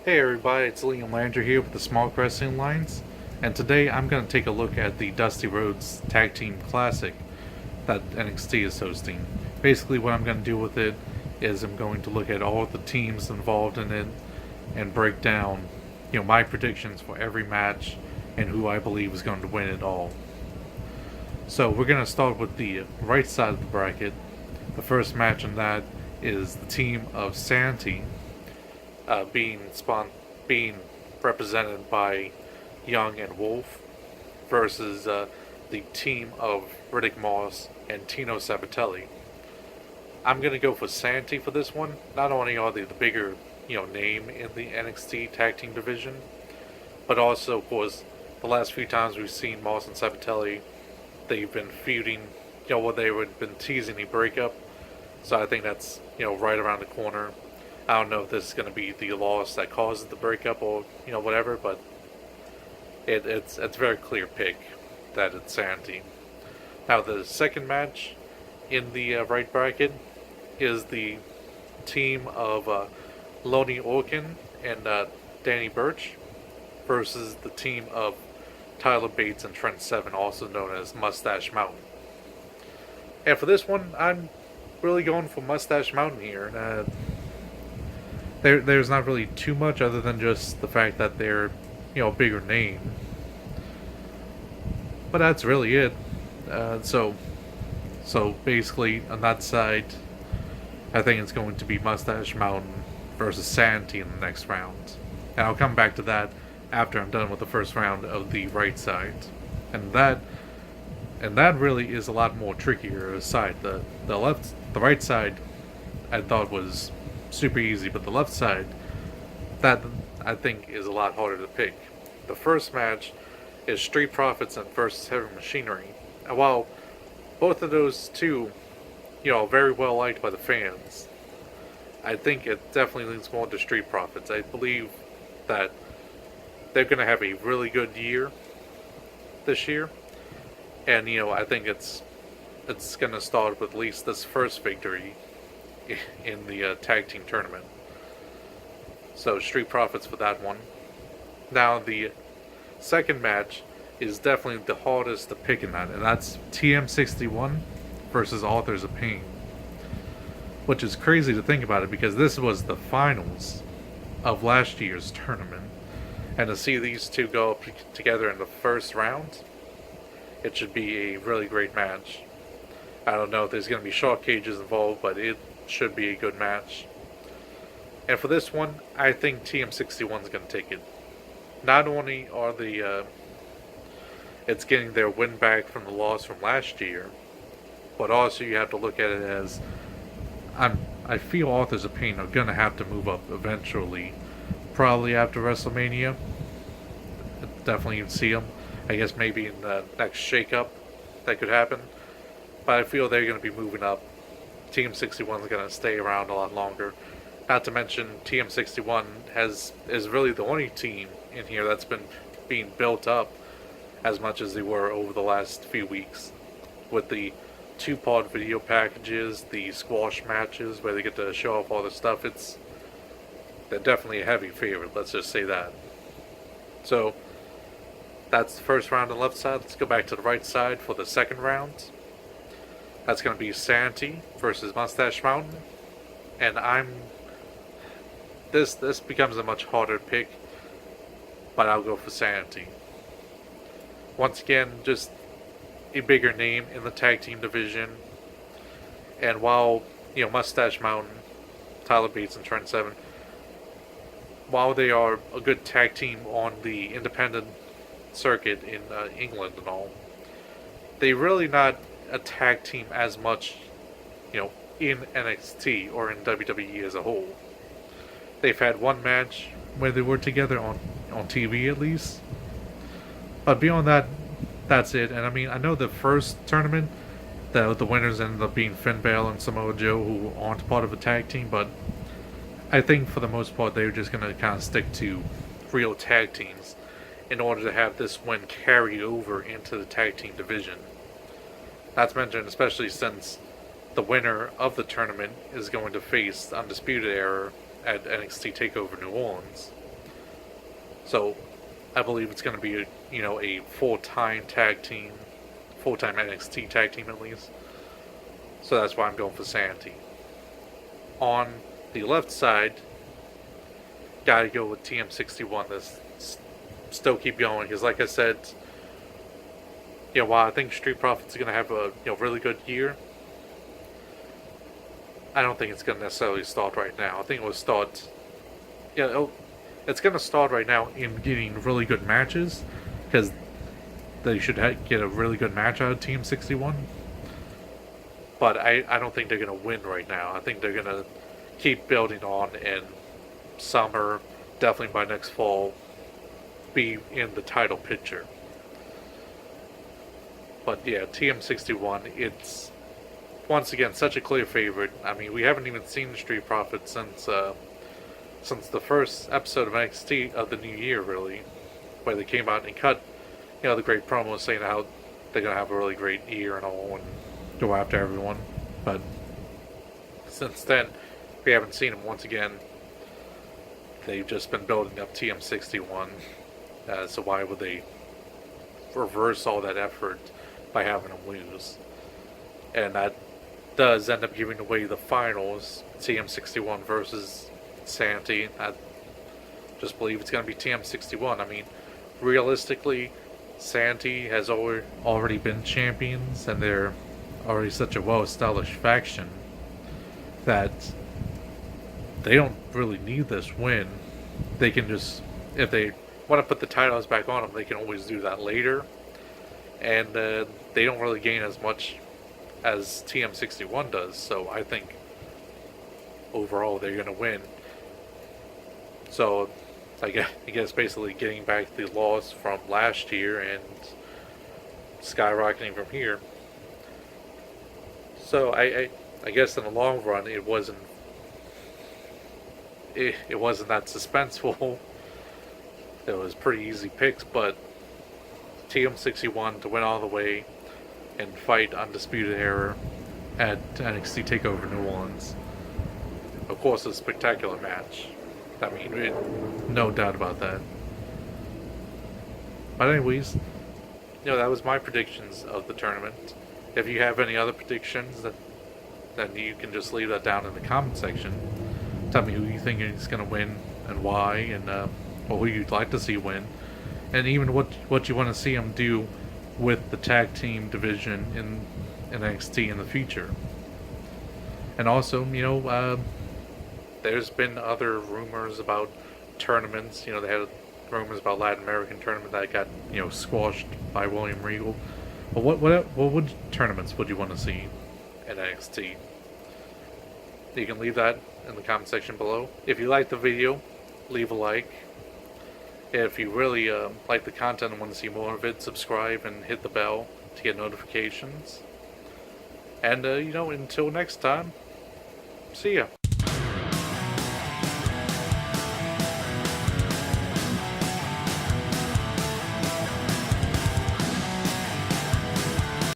Hey everybody, it's Liam Landry here with the Small Wrestling Lines, and today I'm going to take a look at the Dusty Rhodes Tag Team Classic that NXT is hosting. Basically, what I'm going to do with it is I'm going to look at all of the teams involved in it and break down, my predictions for every match and who I believe is going to win it all. So we're going to start with the right side of the bracket. The first match in that is the team of Sanity being represented by Young and Wolf versus the team of Riddick Moss and Tino Sabatelli. I'm gonna go for Sanity for this one. Not only are they the bigger name in the NXT tag team division, but also of course the last few times we've seen Moss and Sabatelli, they've been feuding. They've been teasing a breakup. So I think that's right around the corner. I don't know if this is going to be the loss that causes the breakup or whatever, but it's a very clear pick that it's Sanity. Now the second match in the right bracket is the team of Lonnie Orkin and Danny Burch versus the team of Tyler Bates and Trent Seven, also known as Mustache Mountain. And for this one, I'm really going for Mustache Mountain here. There's not really too much other than just the fact that they're, a bigger name. But that's really it. So basically, on that side, I think it's going to be Mustache Mountain versus Sanity in the next round. And I'll come back to that after I'm done with the first round of the right side. And that really is a lot more trickier side. The right side, I thought was super easy, but the left side, that I think is a lot harder to pick. The first match is Street Profits versus Heavy Machinery. And while both of those two, very well liked by the fans, I think it definitely leans more to Street Profits. I believe that they're going to have a really good year this year, and I think it's going to start with at least this first victory in the tag team tournament. So Street Profits for that one. Now the second match is definitely the hardest to pick in that, and that's TM61 versus Authors of Pain. Which is crazy to think about it because this was the finals of last year's tournament. And to see these two go up together in the first round, it should be a really great match. I don't know if there's going to be shark cages involved, but it should be a good match. And for this one, I think TM61 is going to take it. Not only are it's getting their win back from the loss from last year, but also you have to look at it as I feel Authors of Pain are going to have to move up eventually, probably after WrestleMania. Definitely you see them. I guess maybe in the next shakeup that could happen. But I feel they're going to be moving up. TM61 is going to stay around a lot longer. Not to mention TM61 is really the only team in here that's been being built up as much as they were over the last few weeks. With the two-part video packages, the squash matches where they get to show off all the stuff, they're definitely a heavy favorite, let's just say that. So that's the first round on the left side. Let's go back to the right side for the second round. That's going to be Sanity versus Mustache Mountain. And this becomes a much harder pick, but I'll go for Sanity. Once again, just a bigger name in the tag team division. And while, Mustache Mountain, Tyler Bates and Trent Seven, while they are a good tag team on the independent circuit in England and all, they really not a tag team as much, in NXT or in WWE as a whole. They've had one match where they were together on TV at least. But beyond that, that's it. And I mean, I know the first tournament, the winners ended up being Finn Balor and Samoa Joe, who aren't part of a tag team, but I think for the most part they're just going to kind of stick to real tag teams in order to have this win carry over into the tag team division. Not to mention, especially since the winner of the tournament is going to face Undisputed Era at NXT TakeOver New Orleans. So I believe it's going to be a full-time tag team, full-time NXT tag team at least. So that's why I'm going for Sanity. On the left side, gotta go with TM61. This still keep going because, like I said, while I think Street Profits are gonna have a really good year, I don't think it's gonna necessarily start right now. I think it will start. It's gonna start right now in getting really good matches because they should get a really good match out of Team 61. But I don't think they're gonna win right now. I think they're gonna keep building on, and summer, definitely by next fall, be in the title picture. But yeah, TM61, it's once again such a clear favorite. I mean, we haven't even seen the Street Profits since the first episode of NXT of the new year, really, where they came out and cut the great promos saying how they're gonna have a really great year and all and go after everyone. But since then, we haven't seen them. Once again, they've just been building up TM61. So why would they reverse all that effort by having them lose? And that does end up giving away the finals, TM61 versus Sanity. I just believe it's going to be TM61. I mean, realistically, Sanity has already been champions, and they're already such a well-established faction that they don't really need this win. They can just, if they want to put the titles back on them, they can always do that later. And they don't really gain as much as TM61 does. So I think overall they're going to win. So I guess basically getting back the loss from last year and skyrocketing from here. So I guess in the long run it wasn't that suspenseful. It was pretty easy picks, but TM61 to win all the way and fight Undisputed Era at NXT TakeOver New Orleans. Of course, a spectacular match. I mean, no doubt about that. But anyways, that was my predictions of the tournament. If you have any other predictions, then you can just leave that down in the comment section. Tell me who you think is going to win and why, and or who you'd like to see win, and even what you want to see them do with the tag team division in NXT in the future. And also, there's been other rumors about tournaments. They had rumors about Latin American tournament that got squashed by William Regal. But what tournaments would you want to see in NXT? You can leave that in the comment section below. If you liked the video, leave a like. If you really like the content and want to see more of it, subscribe and hit the bell to get notifications. And until next time, see ya.